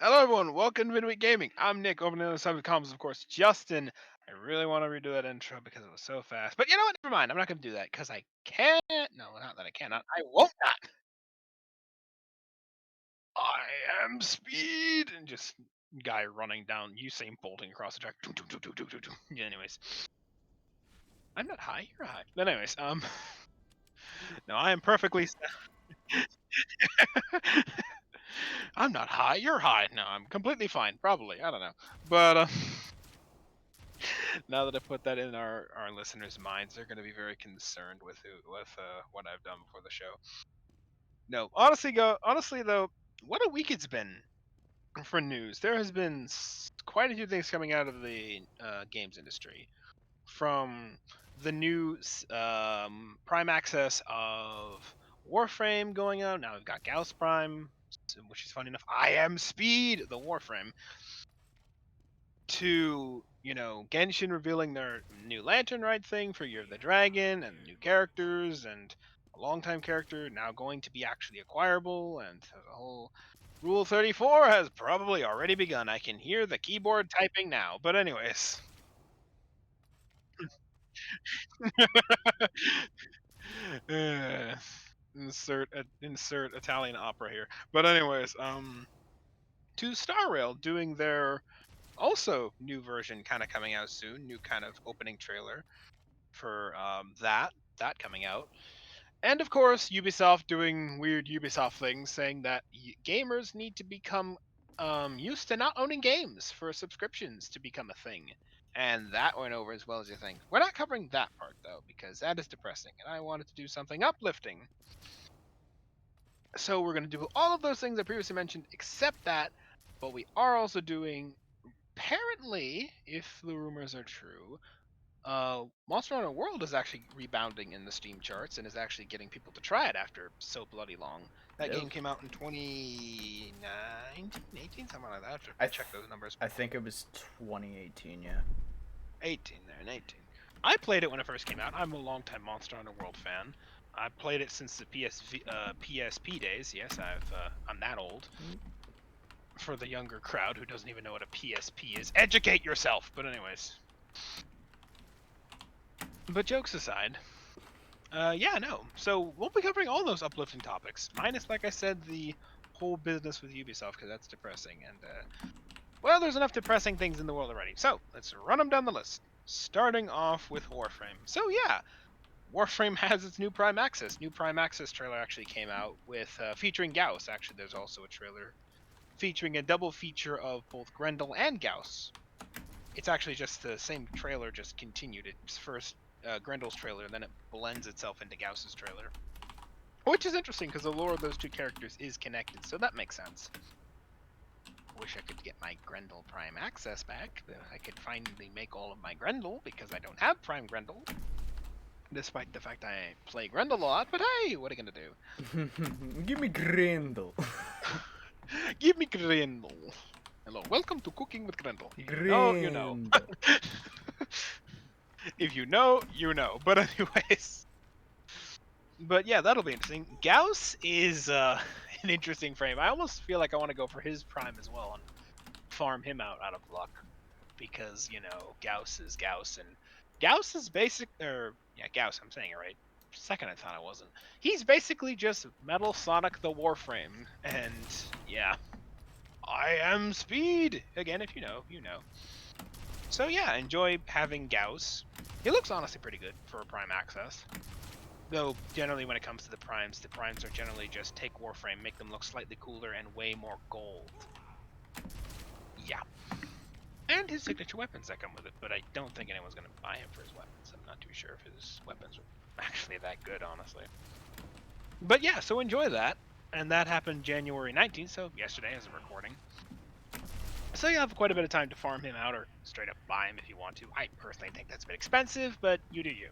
Hello everyone, welcome to Midweek Gaming. I'm Nick, over on the other side of the comms, of course, Justin. I really want to redo that intro because it was so fast. But you know what? Never mind. I'm not going to do that because I can't. No, not that I cannot. I won't not. I am speed. And just guy running down Usain bolting across the track. Yeah, anyways. I'm not high, you're high. But anyways, no, I am perfectly. I'm not high, you're high. No, I'm completely fine, probably. I don't know. But, now that I put that in our listeners' minds, they're going to be very concerned with what I've done before the show. No, honestly though, what a week it's been for news. There has been quite a few things coming out of the games industry, from the new Prime access of Warframe going out. Now we've got Gauss Prime, which is funny enough. I am Speed, the Warframe, to Genshin revealing their new Lantern Ride thing for Year of the Dragon, and new characters, and a longtime character now going to be actually acquirable, and the whole Rule 34 has probably already begun. I can hear the keyboard typing now. But anyways, uh, insert Italian opera here. But anyways, to Star Rail doing their also new version kind of coming out soon, new kind of opening trailer for that coming out. And of course, Ubisoft doing weird Ubisoft things, saying that gamers need to become used to not owning games for subscriptions to become a thing. And that went over as well as you think. We're not covering that part though, because that is depressing, and I wanted to do something uplifting. So we're going to do all of those things I previously mentioned, except that, but we are also doing, apparently, if the rumors are true, Monster Hunter World is actually rebounding in the Steam charts and is actually getting people to try it after so bloody long. That It game is. came out in 2019, 18, something like that. I have to I th- check those numbers. I think it was 2018. Yeah. 18 there, and 18. I played it when it first came out. I'm a longtime Monster Hunter World fan. I played it since the PSP days. Yes, I'm that old. For the younger crowd who doesn't even know what a PSP is, educate yourself. But anyways, but jokes aside, yeah, no. So we'll be covering all those uplifting topics, minus, like I said, the whole business with Ubisoft, because that's depressing. And well, there's enough depressing things in the world already. So let's run them down the list. Starting off with Warframe. So yeah, Warframe has its new Prime Access. New Prime Access trailer actually came out with featuring Gauss. Actually, there's also a trailer featuring a double feature of both Grendel and Gauss. It's actually just the same trailer, just continued. It's first Grendel's trailer, and then it blends itself into Gauss's trailer. Which is interesting because the lore of those two characters is connected, so that makes sense. Wish I could get my Grendel Prime access back. I could finally make all of my Grendel because I don't have Prime Grendel. Despite the fact I play Grendel a lot, but hey, what are you gonna do? Give me Grendel. Give me Grendel. Hello, welcome to Cooking with Grendel. If you know, you know. Grendel. If you know, you know. But anyways. But yeah, that'll be interesting. Gauss is an interesting frame. I almost feel like I want to go for his prime as well and farm him out of luck, because Gauss is Gauss, and Gauss is basic, or yeah, Gauss. I'm saying it right. For a second, I thought I wasn't. He's basically just Metal Sonic the Warframe, and yeah, I am Speed again. If you know, you know. So yeah, enjoy having Gauss. He looks honestly pretty good for a prime access. Though generally when it comes to the primes are generally just take Warframe, make them look slightly cooler and way more gold. Yeah. And his signature weapons that come with it, but I don't think anyone's going to buy him for his weapons. I'm not too sure if his weapons are actually that good, honestly. But yeah, so enjoy that. And that happened January 19th, so yesterday as a recording. So you have quite a bit of time to farm him out or straight up buy him if you want to. I personally think that's a bit expensive, but you do you.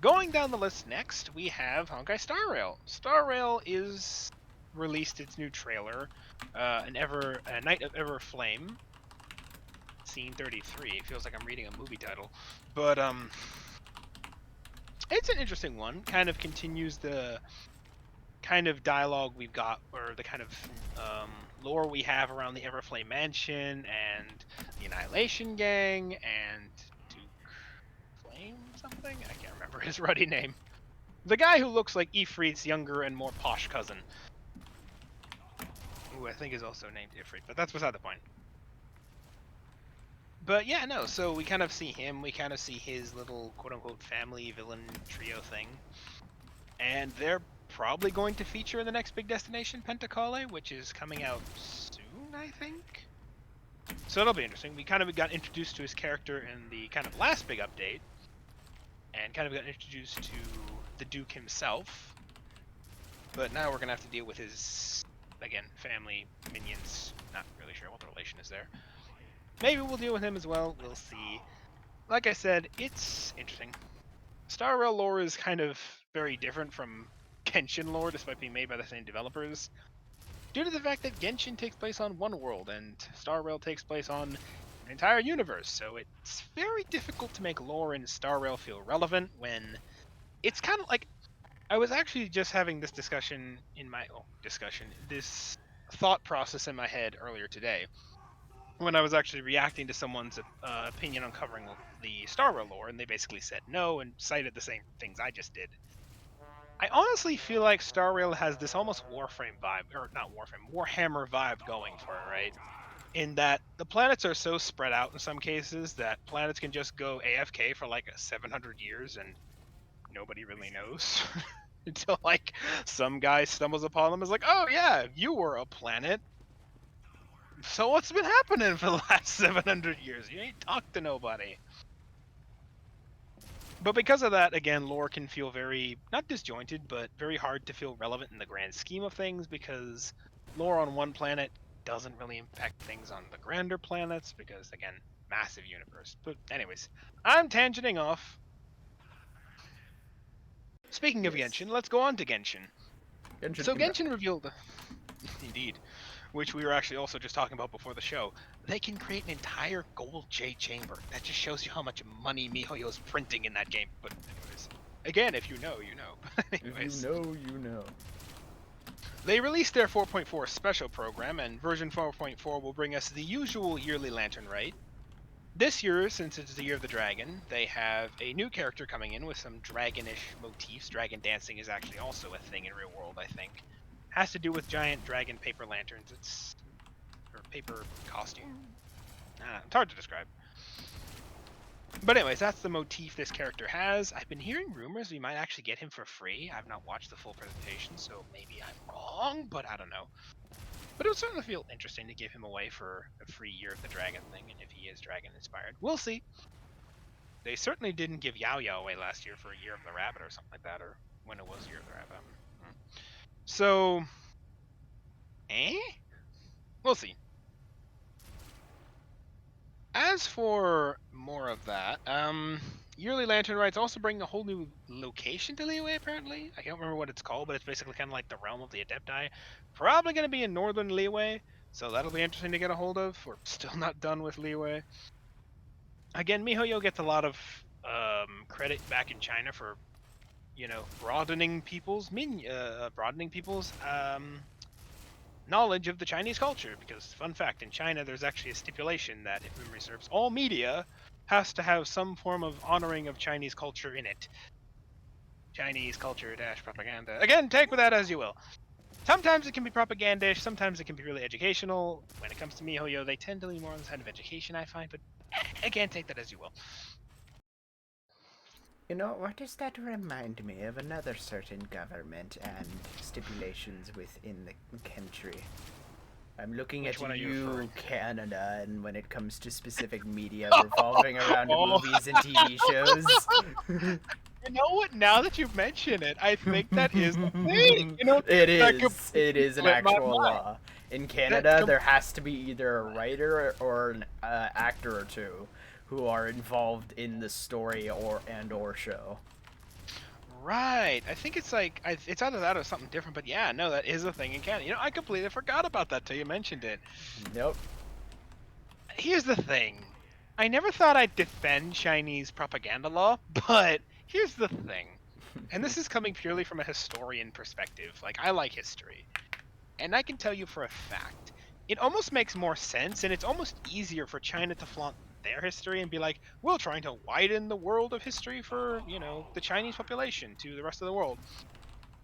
Going down the list next, we have Honkai Star Rail. Star Rail is released its new trailer, a Night of Ever Flame, Scene 33. It feels like I'm reading a movie title, but it's an interesting one. Kind of continues the kind of dialogue we've got, or the kind of lore we have around the Everflame Mansion and the Annihilation Gang and Duke Flame something? I can't remember his ruddy name. The guy who looks like Ifrit's younger and more posh cousin. Who I think is also named Ifrit, but that's beside the point. But yeah, no, so we kind of see him, we kind of see his little quote-unquote family villain trio thing. And they're probably going to feature in the next big destination, Pentacole, which is coming out soon, I think? So it'll be interesting. We kind of got introduced to his character in the kind of last big update, and kind of got introduced to the Duke himself. But now we're going to have to deal with his, again, family, minions. Not really sure what the relation is there. Maybe we'll deal with him as well. We'll see. Like I said, it's interesting. Star Rail lore is kind of very different from Genshin lore, despite being made by the same developers, due to the fact that Genshin takes place on one world and Star Rail takes place on an entire universe. So it's very difficult to make lore in Star Rail feel relevant when it's kind of like, I was actually just having this discussion in my this thought process in my head earlier today, when I was actually reacting to someone's opinion on covering the Star Wars lore, and they basically said no and cited the same things I just did. I honestly feel like Star Rail has this almost Warframe vibe, or not Warframe, Warhammer vibe going for it, right? In that the planets are so spread out in some cases that planets can just go AFK for like 700 years and nobody really knows. Until like some guy stumbles upon them and is like, oh yeah, you were a planet. So what's been happening for the last 700 years? You ain't talked to nobody. But because of that, again, lore can feel very, not disjointed, but very hard to feel relevant in the grand scheme of things, because lore on one planet doesn't really impact things on the grander planets, because, again, massive universe. But anyways, I'm tangenting off. Speaking of Yes. Genshin, let's go on to Genshin. Genshin So Impact. Genshin revealed, indeed, which we were actually also just talking about before the show, they can create an entire gold J chamber. That just shows you how much money MiHoYo's printing in that game. But anyways, again, if you know, you know. But anyways, If you know, you know. they released their 4.4 special program, and version 4.4 will bring us the usual yearly lantern rite. This year, since it's the Year of the Dragon, they have a new character coming in with some dragonish motifs. Dragon dancing is actually also a thing in real world, I think. Has to do with giant dragon paper lanterns. It's or paper costume. It's hard to describe. But anyways, that's the motif this character has. I've been hearing rumors we might actually get him for free. I've not watched the full presentation, so maybe I'm wrong, but I don't know. But it would certainly feel interesting to give him away for a free Year of the Dragon thing, and if he is dragon inspired, we'll see. They certainly didn't give Yao Yao away last year for a Year of the Rabbit or something like that, or when it was Year of the Rabbit. So, we'll see. As for more of that, Yearly Lantern Rites also bring a whole new location to Liyue, apparently. I can't remember what it's called, but it's basically kind of like the realm of the Adepti. Probably going to be in northern Liyue, so that'll be interesting to get a hold of. We're still not done with Liyue. Again, MiHoYo gets a lot of credit back in China for, you know, broadening people's knowledge of the Chinese culture, because, fun fact, in China there's actually a stipulation that, if memory serves, all media has to have some form of honoring of Chinese culture in it. Chinese culture dash propaganda. Again, take with that as you will. Sometimes it can be propagandish, sometimes it can be really educational. When it comes to MiHoYo, they tend to lean more on the side of education, I find, but again, take that as you will. You know, what does that remind me of? Another certain government and stipulations within the country. I'm looking Which at one are you you, referring to? Canada, and when it comes to specific media revolving around movies and TV shows. You know what? Now that you mention it, I think that is the thing. You know, It that is. It is an split my actual mind. law. In Canada, com- there has to be either a writer or an actor or two who are involved in the story or show. Right. I think it's like it's either that or something different. But yeah, no, that is a thing in Canada. You know, I completely forgot about that till you mentioned it. Nope. Here's the thing. I never thought I'd defend Chinese propaganda law, but here's the thing. And this is coming purely from a historian perspective. Like, I like history. And I can tell you for a fact, it almost makes more sense, and it's almost easier for China to flaunt their history and be like, we're trying to widen the world of history for, you know, the Chinese population to the rest of the world.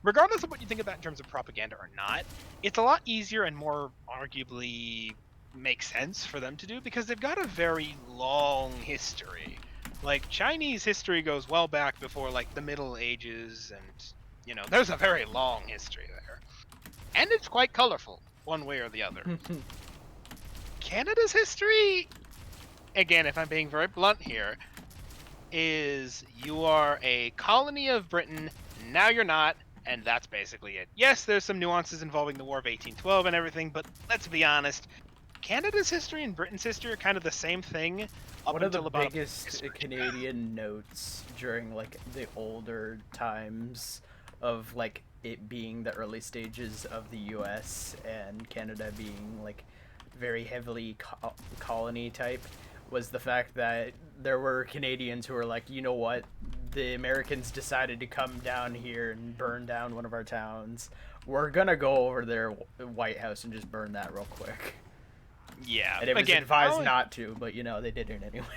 Regardless of what you think of that in terms of propaganda or not, it's a lot easier and more arguably makes sense for them to do because they've got a very long history. Like Chinese history goes well back before like the Middle Ages, and you know, there's a very long history there. And it's quite colorful, one way or the other. Canada's history, again, if I'm being very blunt here, is you are a colony of Britain, now you're not, and that's basically it. Yes, there's some nuances involving the War of 1812 and everything, but let's be honest, Canada's history and Britain's history are kind of the same thing up One of the until about biggest Canadian notes during like the older times of like it being the early stages of the US and Canada being like very heavily colony type was the fact that there were Canadians who were like, you know what, the Americans decided to come down here and burn down one of our towns. We're gonna go over their White House and just burn that real quick. Yeah, And it was again, advised not to, but you know, they did it anyway.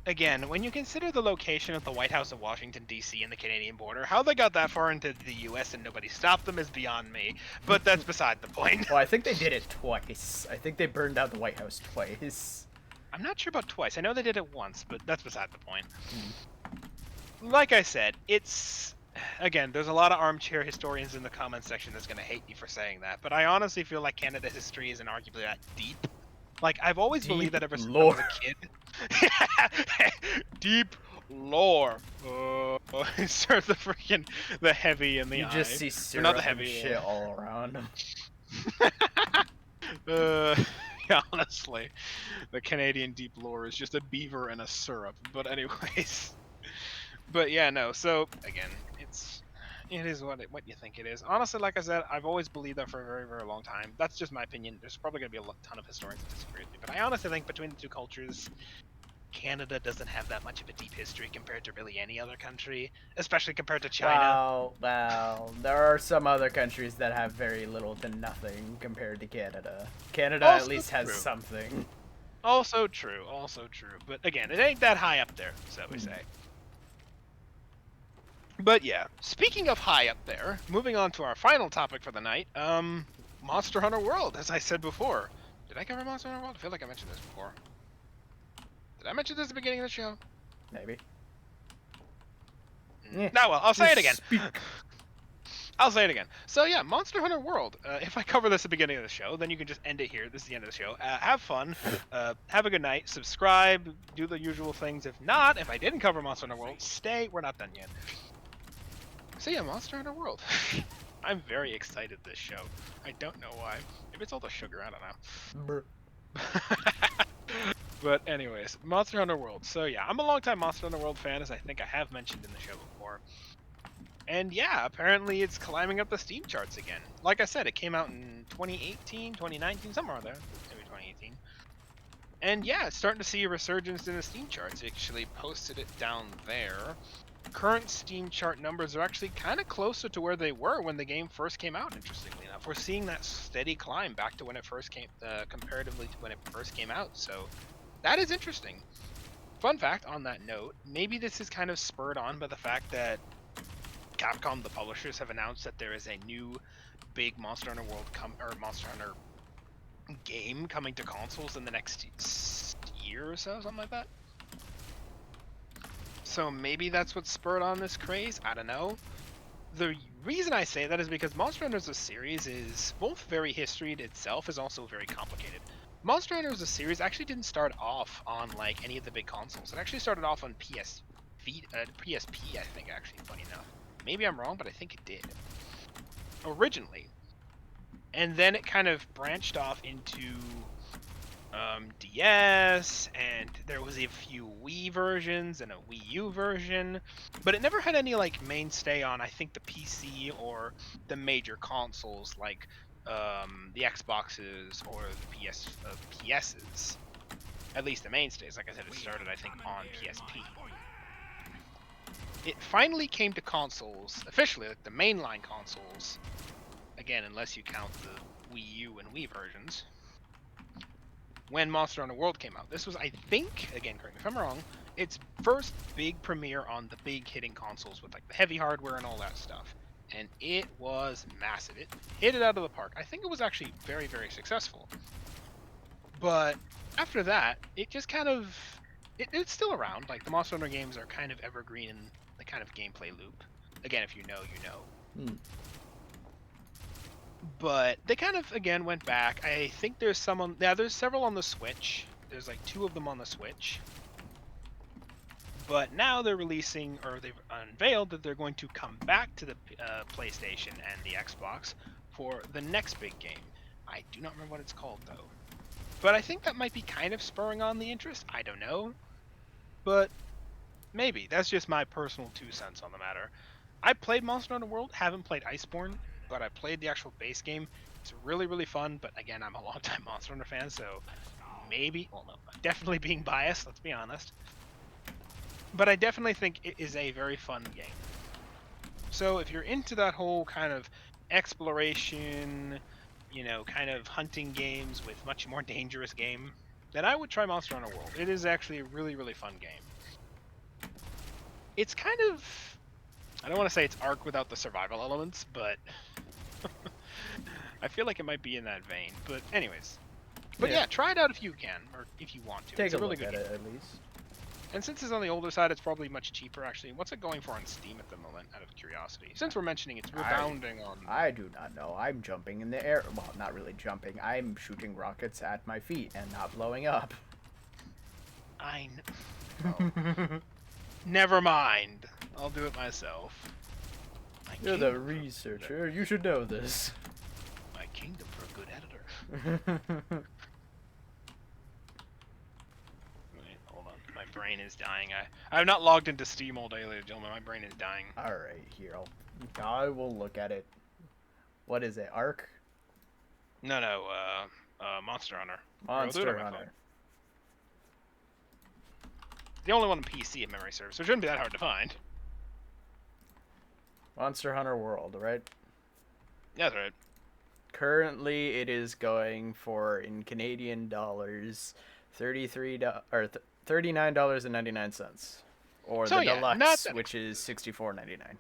Again, when you consider the location of the White House of Washington, D.C. and the Canadian border, how they got that far into the U.S. and nobody stopped them is beyond me, but that's beside the point. Well, I think they did it twice. I think they burned down the White House twice. I'm not sure about twice. I know they did it once, but that's beside the point. Like I said, it's... Again, there's a lot of armchair historians in the comments section that's going to hate me for saying that, but I honestly feel like Canada history isn't arguably that deep. Like, I've always believed that ever since I was a kid. Deep lore. Insert the freaking the heavy in the You eye. just see syrup not the heavy and shit all around them. Yeah, honestly, the Canadian deep lore is just a beaver and a syrup. But anyways, but yeah, no. So again, it is what you think it is. Honestly, like I said, I've always believed that for a very, very long time. That's just my opinion. There's probably going to be a ton of historians that disagree with me, but I honestly think between the two cultures, Canada doesn't have that much of a deep history compared to really any other country, especially compared to China. Well, there are some other countries that have very little to nothing compared to Canada. Canada Also at least has true. something. Also true. But again, it ain't that high up there, so we say. But yeah, speaking of high up there, moving on to our final topic for the night, Monster Hunter World, as I said before. Did I cover Monster Hunter World? I feel like I mentioned this before. Did I mention this at the beginning of the show? Maybe. No, well, I'll say it again. I'll say it again. So yeah, Monster Hunter World. If I cover this at the beginning of the show, then you can just end it here. This is the end of the show. Have fun. Have a good night. Subscribe. Do the usual things. If not, if I didn't cover Monster Hunter World, stay. We're not done yet. So yeah, Monster Hunter World. I'm very excited this show. I don't know why. Maybe it's all the sugar. I don't know. But anyways, Monster Hunter World. So yeah, I'm a longtime Monster Hunter World fan, as I think I have mentioned in the show before. And yeah, apparently it's climbing up the Steam charts again. Like I said, it came out in 2018, 2019, somewhere around there. Maybe 2018. And yeah, it's starting to see a resurgence in the Steam charts. It actually posted it down there. Current Steam chart numbers are actually kind of closer to where they were when the game first came out, interestingly enough. We're seeing that steady climb back to when it first came, comparatively to when it first came out. So that is interesting. Fun fact on that note, maybe this is kind of spurred on by the fact that Capcom, the publishers, have announced that there is a new big Monster Hunter World Monster Hunter game coming to consoles in the next year or so, something like that. So maybe that's what spurred on this craze. I don't know. The reason I say that is because Monster Hunter as a series is both very historied itself, is also very complicated. Monster Hunter as a series actually didn't start off on like any of the big consoles. It actually started off on PSP, I think, actually, funny enough. Maybe I'm wrong, but I think it did. Originally. And then it kind of branched off into DS, and there was a few Wii versions and a Wii U version, but it never had any like mainstay on, I think, the PC or the major consoles like the Xboxes or the PSs. At least the mainstays. Like I said, it started, I think, on PSP. It finally came to consoles, officially, like the mainline consoles. Again, unless you count the Wii U and Wii versions. when Monster Hunter World came out. This was, I think, again, correct me if I'm wrong, its first big premiere on the big hitting consoles with like the heavy hardware and all that stuff. And it was massive. It hit it out of the park. I think it was actually very, very successful. But after that, it just kind of it's still around. Like the Monster Hunter games are kind of evergreen in the kind of gameplay loop. Again, if you know, you know. But they kind of again went back. I think there's some on there's several on the Switch. There's like 2 of them on the Switch. But now they're releasing, or they've unveiled that they're going to come back to the PlayStation and the Xbox for the next big game. I do not remember what it's called though. But I think that might be kind of spurring on the interest. I don't know. But maybe. That's just my personal 2 cents on the matter. I played Monster Hunter World, haven't played Iceborne, but I played the actual base game. It's really, really fun, but again, I'm a longtime Monster Hunter fan, so maybe, well, no, definitely being biased, let's be honest. But I definitely think it is a very fun game. So if you're into that whole kind of exploration, you know, kind of hunting games with much more dangerous game, then I would try Monster Hunter World. It is actually a really, really fun game. It's kind of, I don't want to say it's Ark without the survival elements, but I feel like it might be in that vein. But anyways, but yeah, try it out if you can, or if you want to. Take it's a really look good at game. it at least. And since it's on the older side, it's probably much cheaper, actually. What's it going for on Steam at the moment, out of curiosity? Since we're mentioning it's rebounding on... I do not know. I'm jumping in the air. Well, not really jumping. I'm shooting rockets at my feet and not blowing up. I know. Oh. Never mind. I'll do it myself. You're the researcher. You should know this. My kingdom for a good editor. My brain is dying. I have not logged into Steam all day, ladies and gentlemen. My brain is dying. Alright, here. I will look at it. What is it? Ark? No, Monster Hunter. Monster Hunter. The only one on PC if memory serves, so it shouldn't be that hard to find. Monster Hunter World, right? That's right. Currently, it is going for, in Canadian dollars, $39.99, or so, the yeah, deluxe, which is $64.99.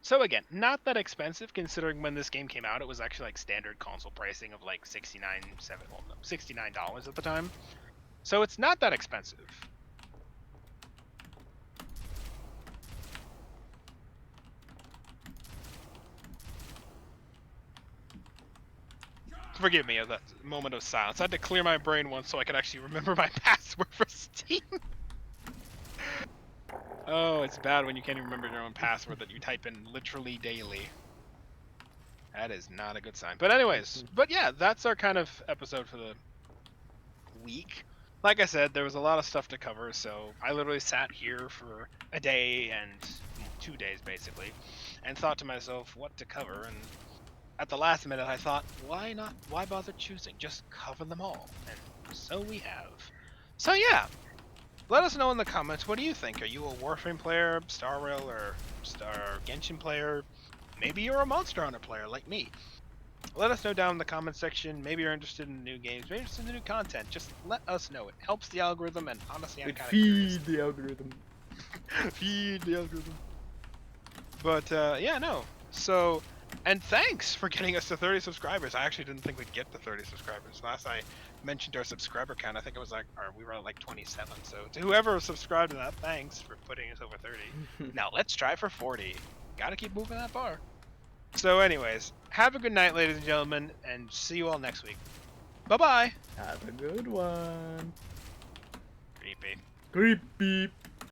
So again, not that expensive considering when this game came out. It was actually like standard console pricing of like $69 at the time. So it's not that expensive. Forgive me of that moment of silence. I had to clear my brain once so I could actually remember my password for Steam. Oh, it's bad when you can't even remember your own password that you type in literally daily. That is not a good sign. But anyways, but yeah, that's our kind of episode for the week. Like I said, there was a lot of stuff to cover, so I literally sat here for a day and 2 days basically, and thought to myself what to cover, and at the last minute I thought, why not? Why bother choosing? Just cover them all. And so we have. So yeah, let us know in the comments, what do you think? Are you a Warframe player, Star Rail, or Genshin player? Maybe you're a Monster Hunter player like me. Let us know down in the comment section. Maybe you're interested in new games, maybe interested in new content. Just let us know. It helps the algorithm, and honestly, I'm kind of curious. Feed the algorithm. Feed the algorithm. But yeah, no. So, and thanks for getting us to 30 subscribers. I actually didn't think we'd get to 30 subscribers. Last I mentioned our subscriber count, I think it was like, or we were at like 27. So to whoever subscribed to that, thanks for putting us over 30. Now let's try for 40. Gotta keep moving that bar. So anyways, have a good night, ladies and gentlemen, and see you all next week. Bye-bye. Have a good one. Creepy. Creepy.